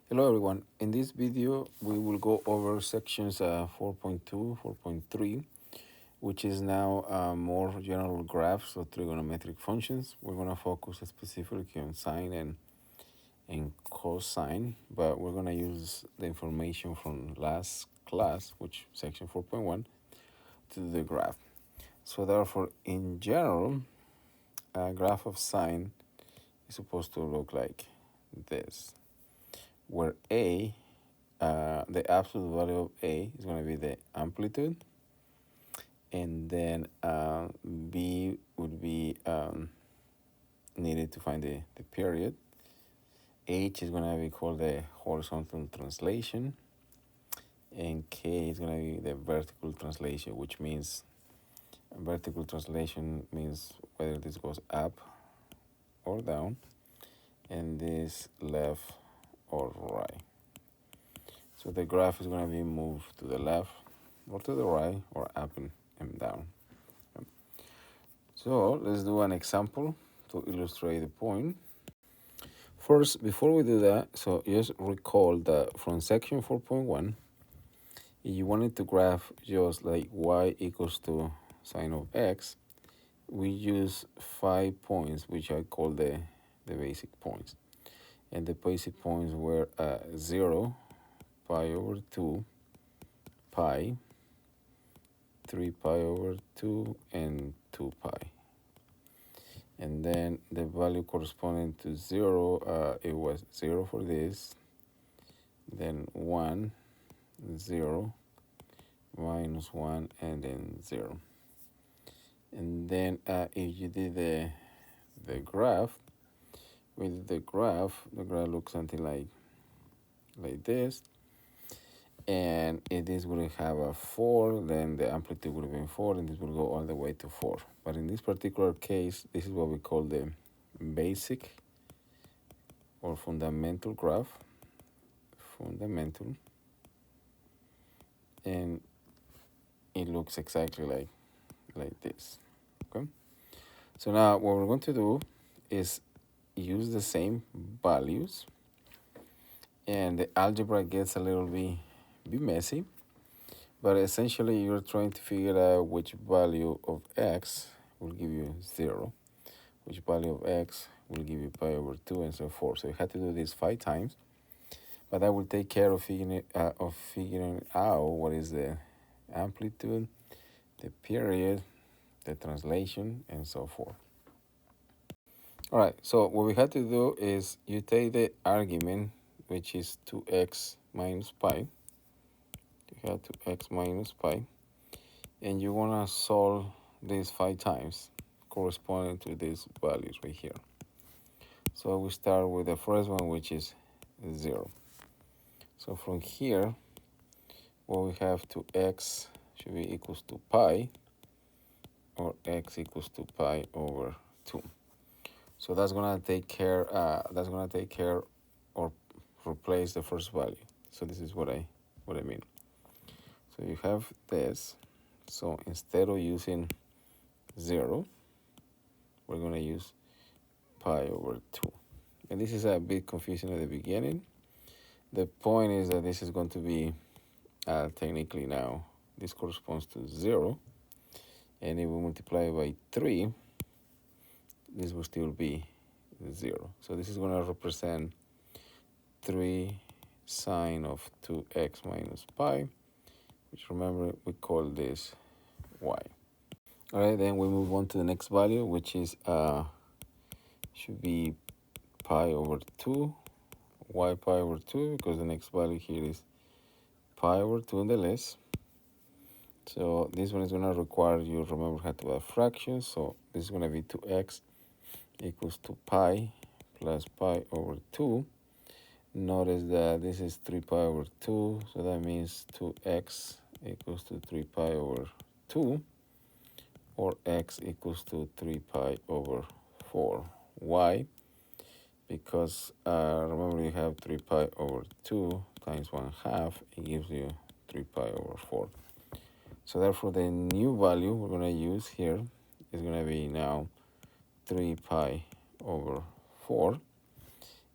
Hello everyone. In this video, we will go over sections 4.2, 4.3, which is now more general graphs or trigonometric functions. We're going to focus specifically on sine and cosine, but we're going to use the information from last class, which section 4.1, to do the graph. So therefore, in general, a graph of sine is supposed to look like this, where the absolute value of A is going to be the amplitude, and then B would be needed to find the period. H is going to be called the horizontal translation, and K is going to be the vertical translation, which means vertical translation means whether this goes up or down, and this left or right. So the graph is going to be moved to the left or to the right or up and down. So let's do an example to illustrate the point. First, before we do that, so just recall that from section 4.1, if you wanted to graph just like y equals to sine of x, we use 5 points, which I call the basic points. And the basic points were 0, pi over 2, pi, 3 pi over 2, and 2 pi. And then the value corresponding to 0, it was 0 for this, then 1, 0, minus 1, and then 0. And then if you did the graph, with the graph looks something like this. And if this would have a 4, then the amplitude would have been 4, and this will go all the way to 4. But in this particular case, this is what we call the basic or fundamental graph. Fundamental. And it looks exactly like this. Okay. So now what we're going to do is use the same values, and the algebra gets a little bit messy. But essentially, you're trying to figure out which value of x will give you 0, which value of x will give you pi over 2, and so forth. So you have to do this 5 times, but that will take care of figuring out what is the amplitude, the period, the translation, and so forth. All right, so what we have to do is you take the argument, which is 2x minus pi. You have 2x minus pi, and you want to solve these 5 times corresponding to these values right here. So we start with the first one, which is 0. So from here, what we have to x should be equals to pi, or x equals to pi over 2. So that's gonna take care or replace the first value. So this is what I mean. So you have this. So instead of using 0, we're going to use pi over 2. And this is a bit confusing at the beginning. The point is that this is going to be technically now, this corresponds to 0. And if we multiply it by 3, this will still be 0. So this is going to represent 3 sine of 2x minus pi, which remember we call this y. All right, then we move on to the next value, which is should be pi over 2, y pi over 2, because the next value here is pi over 2 in the list. So this one is going to require you remember how to add fractions. So this is going to be 2x equals to pi plus pi over 2. Notice that this is 3 pi over 2, so that means 2x equals to 3 pi over 2, or x equals to 3 pi over 4. Why? Because remember you have 3 pi over 2 times 1/2, it gives you 3 pi over 4. So therefore the new value we're going to use here is going to be now 3 pi over 4.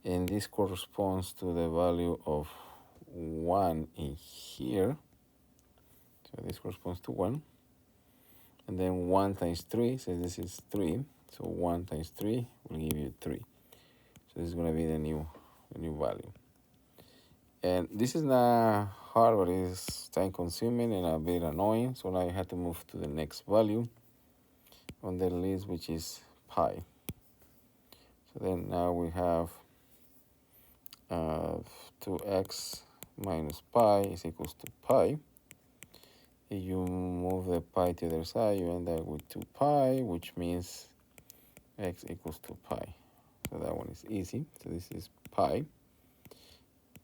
and this corresponds to the value of 1 in here. So this corresponds to 1. And then 1 times 3, so this is 3. So 1 times 3 will give you 3. So this is going to be the new value. And this is not hard, but it's time consuming and a bit annoying. So now I have to move to the next value on the list, which is pi. So then now we have 2x minus pi is equals to pi. If you move the pi to the other side, you end up with 2 pi, which means x equals to pi. So that one is easy. So this is pi.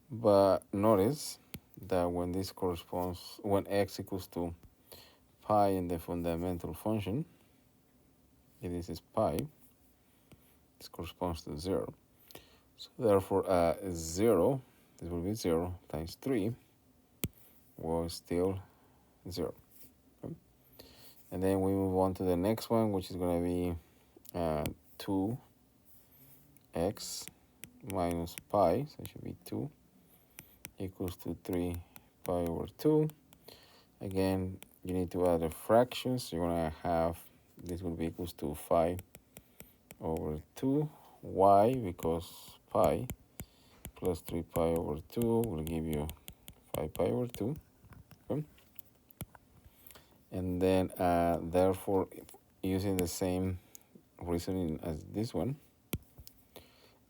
But notice that when this corresponds, when x equals to pi in the fundamental function, if this is pi, this corresponds to 0. So therefore, 0, this will be 0 times 3, was still 0. Okay? And then we move on to the next one, which is going to be 2x minus pi, so it should be 2, equals to 3 pi over 2. Again, you need to add the fractions. You're going to have, this will be equals to 5 over 2. Why? Because pi plus 3 pi over 2 will give you 5 pi over 2. Okay? And then, therefore, using the same reasoning as this one,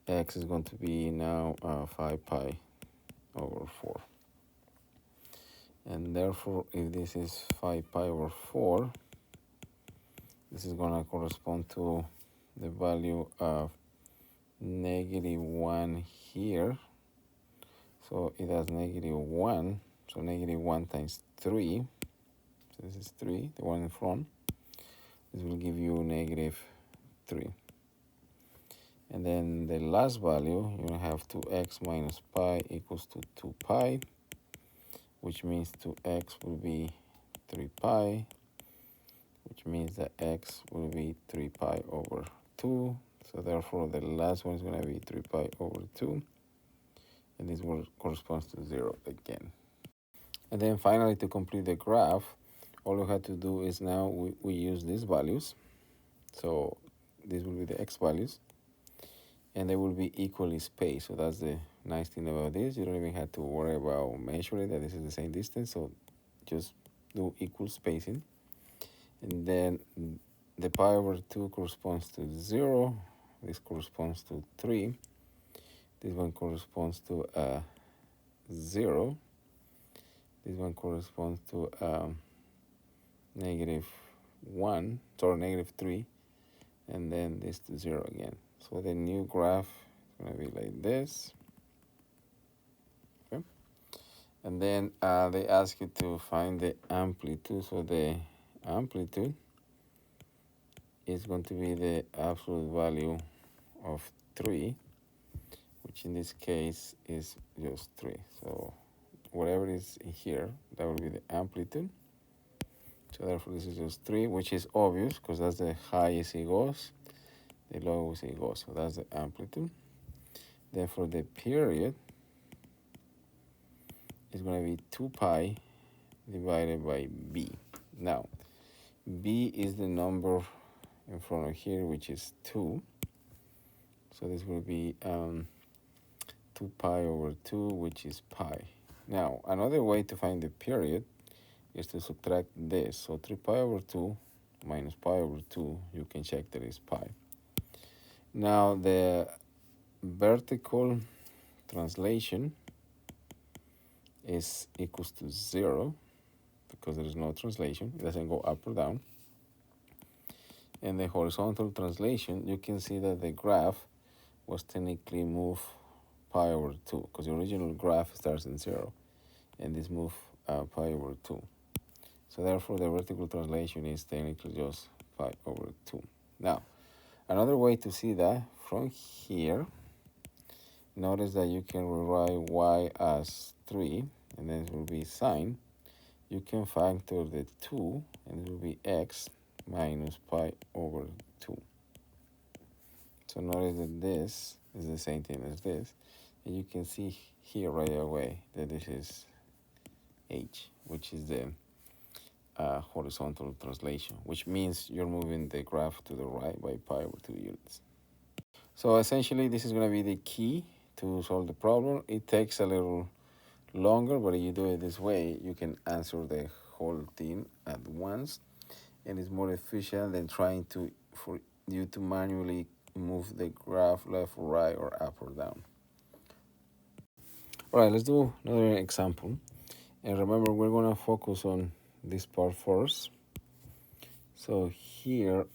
x is going to be now 5 pi over 4. And therefore, if this is 5 pi over 4, this is going to correspond to the value of -1 here. So it has -1. So -1 times 3. So this is 3, the one in front. This will give you -3. And then the last value, you're going to have 2x minus pi equals to 2 pi, which means 2x will be 3 pi, which means that x will be 3 pi over 2. So therefore, the last one is going to be 3 pi over 2. And this one corresponds to 0 again. And then finally, to complete the graph, all we have to do is now we use these values. So these will be the x values. And they will be equally spaced. So that's the nice thing about this. You don't even have to worry about measuring that this is the same distance. So just do equal spacing. And then the pi over 2 corresponds to 0. This corresponds to 3. This one corresponds to 0. This one corresponds to -1, sorry, -3. And then this to 0 again. So the new graph is going to be like this. Okay. And then they ask you to find the amplitude. So the amplitude is going to be the absolute value of 3, which in this case is just 3. So whatever is in here, that will be the amplitude. So therefore this is just 3, which is obvious because that's the highest it goes, the lowest it goes. So that's the amplitude. Then for the period, it's going to be 2 pi divided by b. Now, b is the number in front of here, which is 2. So this will be 2 pi over 2, which is pi. Now, another way to find the period is to subtract this. So 3 pi over 2 minus pi over 2, you can check that is pi. Now, the vertical translation is equals to 0 because there is no translation. It doesn't go up or down. And the horizontal translation, you can see that the graph was technically moved pi over 2 because the original graph starts in 0 and this move pi over 2. So therefore, the vertical translation is technically just pi over 2. Now, another way to see that from here, notice that you can rewrite y as 3, and then it will be sine. You can factor the 2, and it will be x minus pi over 2. So notice that this is the same thing as this. And you can see here right away that this is H, which is the horizontal translation, which means you're moving the graph to the right by pi over 2 units. So essentially, this is going to be the key to solve the problem. It takes a little longer, but if you do it this way, you can answer the whole thing at once, and it's more efficient than trying to for you to manually move the graph left or right or up or down. All right, let's do another example. And remember, we're going to focus on this part first. So here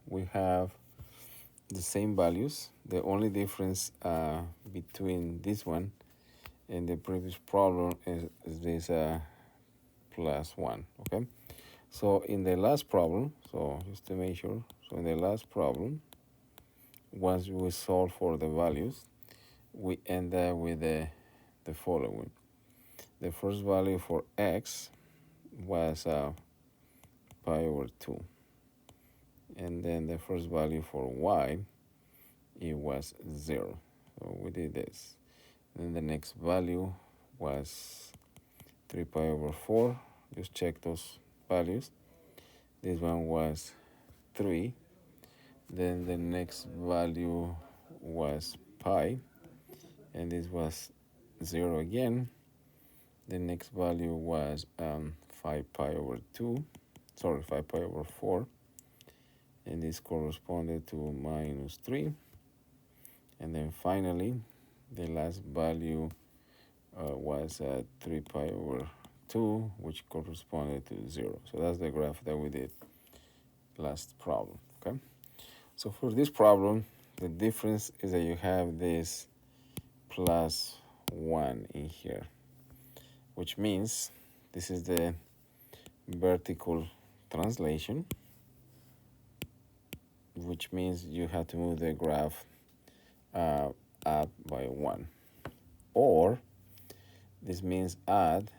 we have the same values. The only difference between this one and the previous problem is this +1, okay? So in the last problem, so just to make sure, so in the last problem, once we solve for the values, we end up with the following. The first value for x was pi over 2. And then the first value for y, it was 0. So we did this. Then the next value was 3 pi over 4. Just check those values. This one was 3. Then the next value was pi. And this was 0 again. The next value was 5 pi over 2. Sorry, 5 pi over 4. And this corresponded to -3. And then finally, the last value was 3 pi over 2, which corresponded to 0. So that's the graph that we did last problem, okay? So for this problem, the difference is that you have this +1 in here, which means this is the vertical translation, which means you have to move the graph up by 1. Or this means add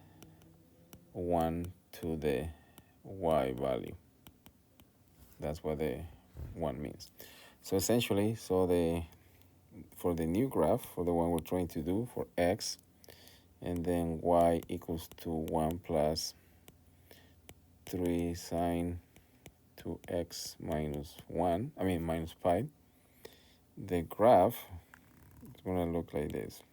1 to the y value. That's what the 1 means. So essentially, for the new graph, for the one we're trying to do for x, and then y equals to 1 plus 3 sine 2x minus 1, minus pi, the graph is going to look like this.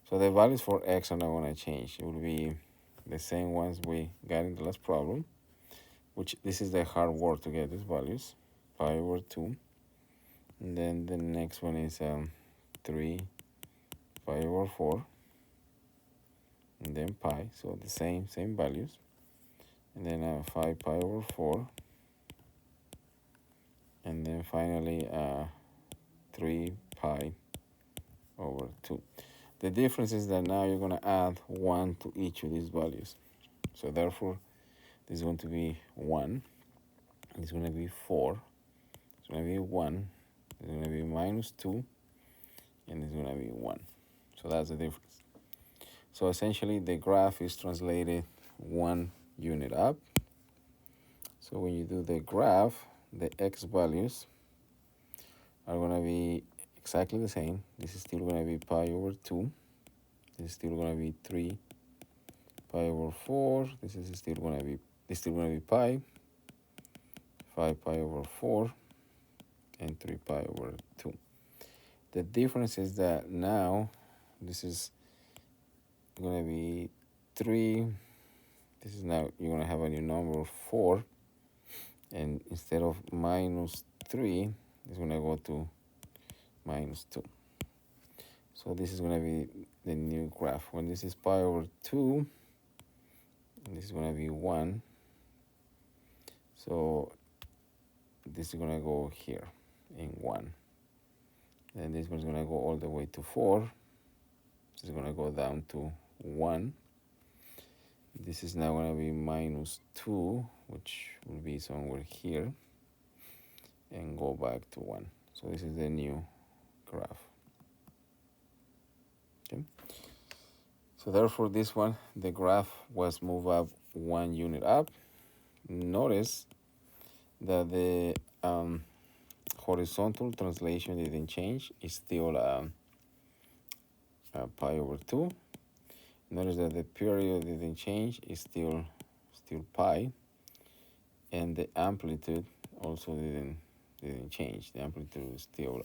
So the values for x are not going to change. It will be the same ones we got in the last problem, which this is the hard work to get these values, pi over 2. And then the next one is 3 pi over 4. And then pi, so the same values. And then 5 pi over 4. And then finally 3 pi over 2. The difference is that now you're going to add 1 to each of these values. So therefore, this is going to be 1. It's going to be 4. It's going to be 1. It's going to be -2. And it's going to be 1. So that's the difference. So essentially, the graph is translated 1 unit up. So when you do the graph, the x values are going to be exactly the same. This is still going to be pi over 2. This is still going to be 3 pi over 4. This is still going to be pi, 5 pi over 4, and 3 pi over 2. The difference is that now this is going to be 3. This is now you're going to have a new number of 4. And instead of -3, it's going to go to -2. So this is going to be the new graph. When this is pi over 2, this is going to be 1. So this is going to go here in 1. And this one's going to go all the way to 4. This is going to go down to 1. This is now going to be -2, which will be somewhere here, and go back to 1. So this is the new graph. Okay. So therefore, this one, the graph was moved up 1 unit up. Notice that the horizontal translation didn't change. It's still pi over 2. Notice that the period didn't change. It's still pi. And the amplitude also didn't change. The amplitude is still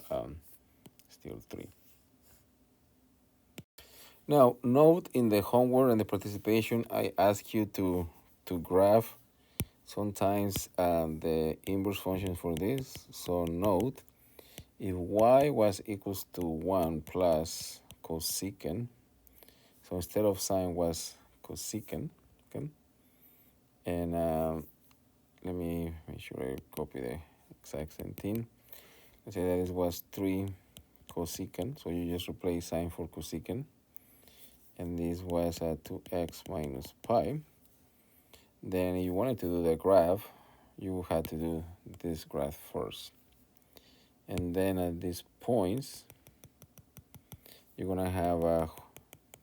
3. Now, note in the homework and the participation, I ask you to graph sometimes the inverse function for this. So note, if y was equals to 1 plus cosecant, so instead of sine was cosecant, okay? And let me make sure I copy the exact same thing. Let's say that it was 3 cosecant, so you just replace sine for cosecant. And this was 2x minus pi. Then if you wanted to do the graph, you had to do this graph first. And then at these points, you're gonna have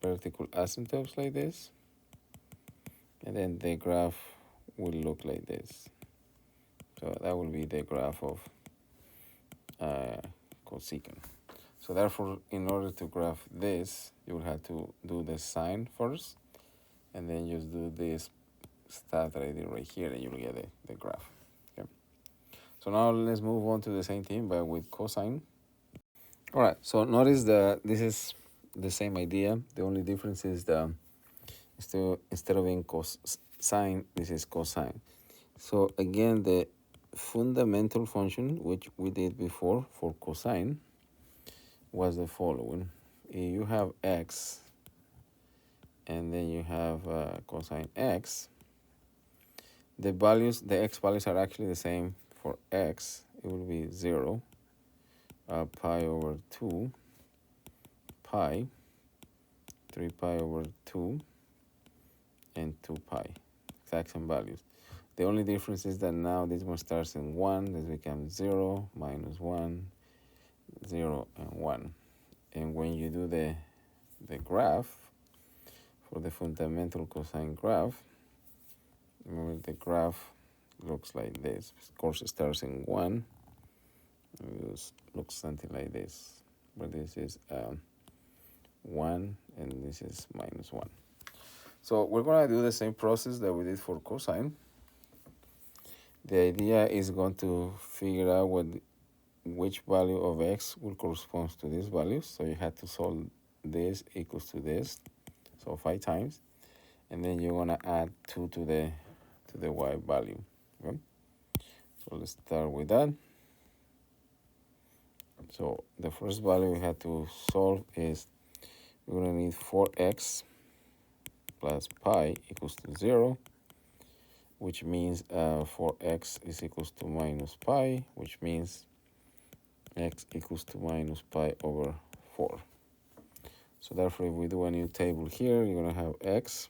vertical asymptotes like this. And then the graph will look like this. So that will be the graph of cosecant. So therefore, in order to graph this, you will have to do the sine first, and then just do this stat that I did right here, and you'll get the graph. Okay. So now let's move on to the same thing, but with cosine. All right. So notice that this is the same idea. The only difference is instead of being sine, this is cosine. So again, the fundamental function which we did before for cosine was the following. If you have x and then you have cosine x, the x values are actually the same for x. It will be 0, pi over 2, pi, 3 pi over 2, and 2 pi. Exact same values. The only difference is that now this one starts in 1, this becomes 0, minus 1, 0, and 1. And when you do the graph, for the fundamental cosine graph, remember the graph looks like this. Of course, it starts in 1. It looks something like this. But this is 1, and this is minus 1. So we're going to do the same process that we did for cosine. The idea is going to figure out which value of x will correspond to this value. So you have to solve this equals to this, so 5 times, and then you're going to add 2 to the y value. Okay? So let's start with that. So the first value we have to solve is we're going to need 4x plus pi equals to 0, which means 4x is equals to minus pi, which means x equals to minus pi over 4. So therefore, if we do a new table here, you're going to have x,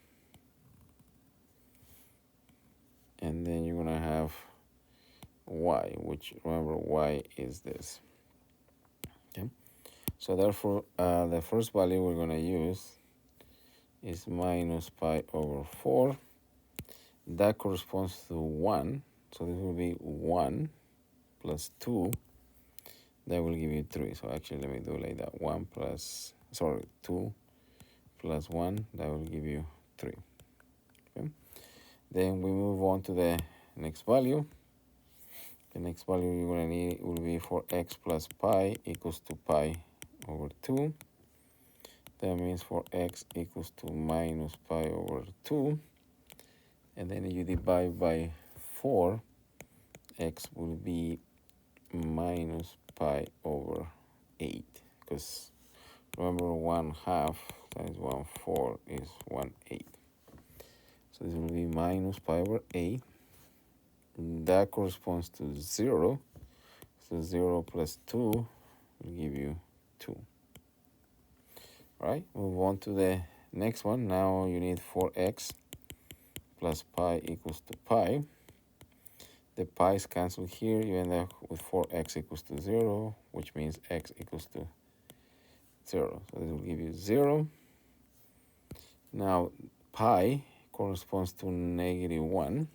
and then you're going to have y, which, remember, y is this. Okay. So therefore, the first value we're going to use is minus pi over 4. That corresponds to 1. So this will be 1 plus 2. That will give you 3. So actually, let me do it like that. 2 plus 1. That will give you 3. Okay. Then we move on to the next value. The next value you're going to need will be for x plus pi equals to pi over 2. That means for x equals to minus pi over 2. And then you divide by 4, x will be minus pi over 8. Because remember, 1/2 times 1/4 is 1/8. So this will be minus pi over 8. That corresponds to 0. So 0 plus 2 will give you 2. All right, move on to the next one. Now you need 4x plus pi equals to pi. The pi's cancel here. You end up with 4x equals to 0, which means x equals to 0. So this will give you 0. Now pi corresponds to -1.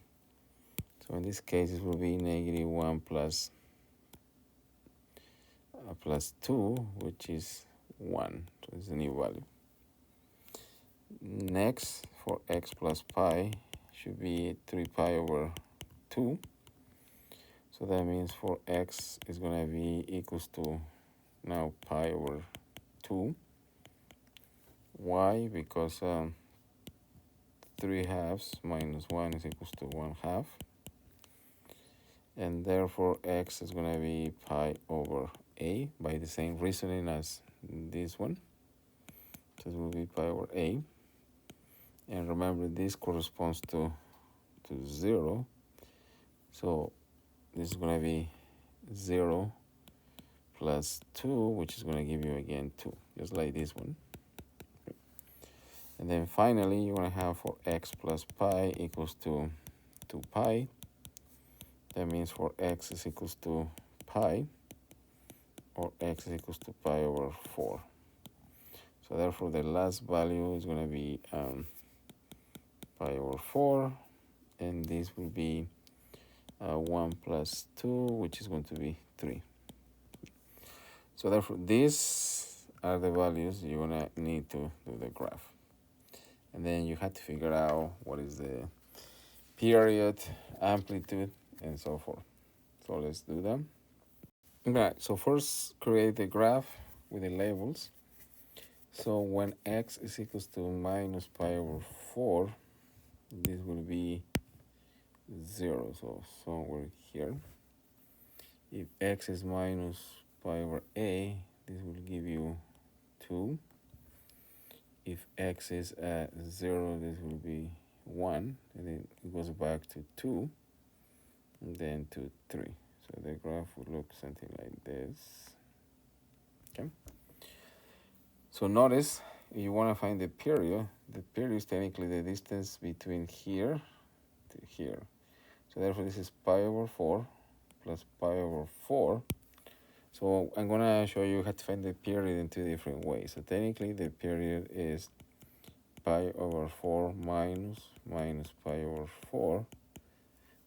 So in this case, it will be -1 plus plus 2, which is 1. So it's a new value. Next, for x plus pi, should be 3 pi over 2. So that means for x is going to be equals to now pi over 2. Why? Because 3 halves minus 1 is equals to 1 half. And therefore x is going to be pi over a by the same reasoning as this one. So it will be pi over a. And remember, this corresponds to 0. So this is going to be 0 plus 2, which is going to give you again 2, just like this one. And then finally, you're going to have for x plus pi equals to 2 pi. That means for x is equals to pi, or x is equals to pi over 4. So therefore, the last value is going to be pi over 4, and this will be 1 plus 2, which is going to be 3. So therefore, these are the values you're going to need to do the graph. And then you have to figure out what is the period, amplitude, and so forth. So let's do them. Right, so first create the graph with the labels. So when x is equals to minus pi over 4, this will be 0, so somewhere here. If x is minus pi over a, this will give you 2. If x is at 0, this will be 1, and then it goes back to 2, and then to 3. So the graph would look something like this. Okay. So notice, if you want to find the period is technically the distance between here to here. So therefore, this is pi over 4 plus pi over 4. So I'm going to show you how to find the period in 2 different ways. So technically, the period is pi over 4 minus pi over 4,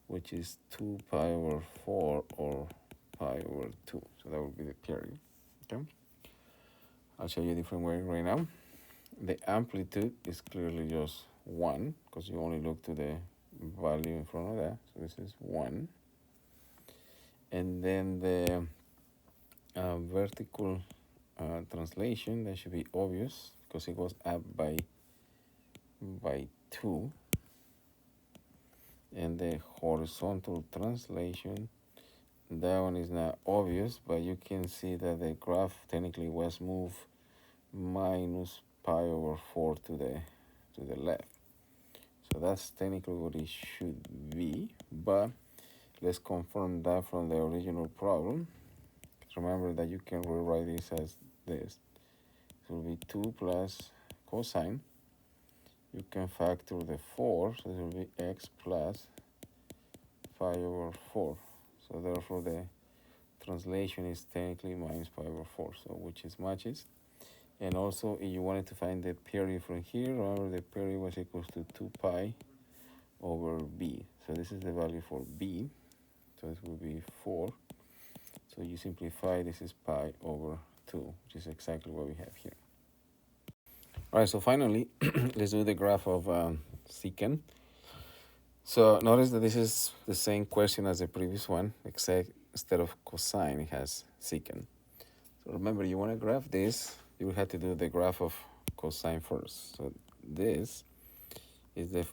which is 2 pi over 4 or pi over 2. So that would be the period. Okay. I'll show you a different way right now. The amplitude is clearly just 1, because you only look to the value in front of that. So this is 1. And then the vertical translation, that should be obvious, because it goes up by 2. And the horizontal translation, that one is not obvious, but you can see that the graph technically was moved minus pi over 4 to the left. So that's technically what it should be, but let's confirm that from the original problem. Remember that you can rewrite this as this. It will be 2 plus cosine. You can factor the 4, so it will be x plus pi over 4. So therefore, the translation is technically minus pi over 4, so which is matches. And also, if you wanted to find the period from here, remember the period was equals to 2 pi over b. So this is the value for b. So this will be 4. So you simplify, this is pi over 2, which is exactly what we have here. All right, so finally, let's do the graph of secant. So notice that this is the same question as the previous one, except instead of cosine, it has secant. So remember, you want to graph this, you will have to do the graph of cosine first. So this is the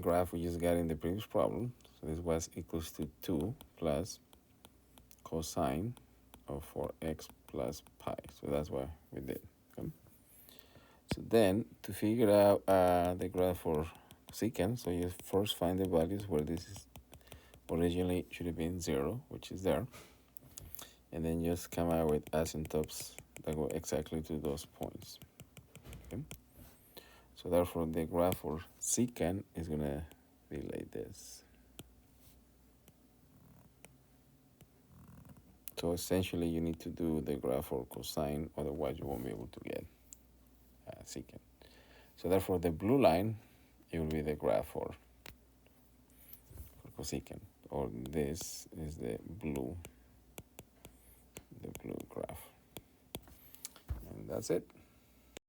graph we just got in the previous problem. So this was equals to 2 plus cosine of 4x plus pi. So that's what we did. Okay? So then, to figure out the graph for secant, so you first find the values where this is originally should have been 0, which is there. And then just come out with asymptotes that go exactly to those points. Okay? So therefore, the graph for secant is going to be like this. So essentially, you need to do the graph for cosine, otherwise you won't be able to get secant. So therefore, the blue line, it will be the graph for cosecant, or this is the blue graph. That's it.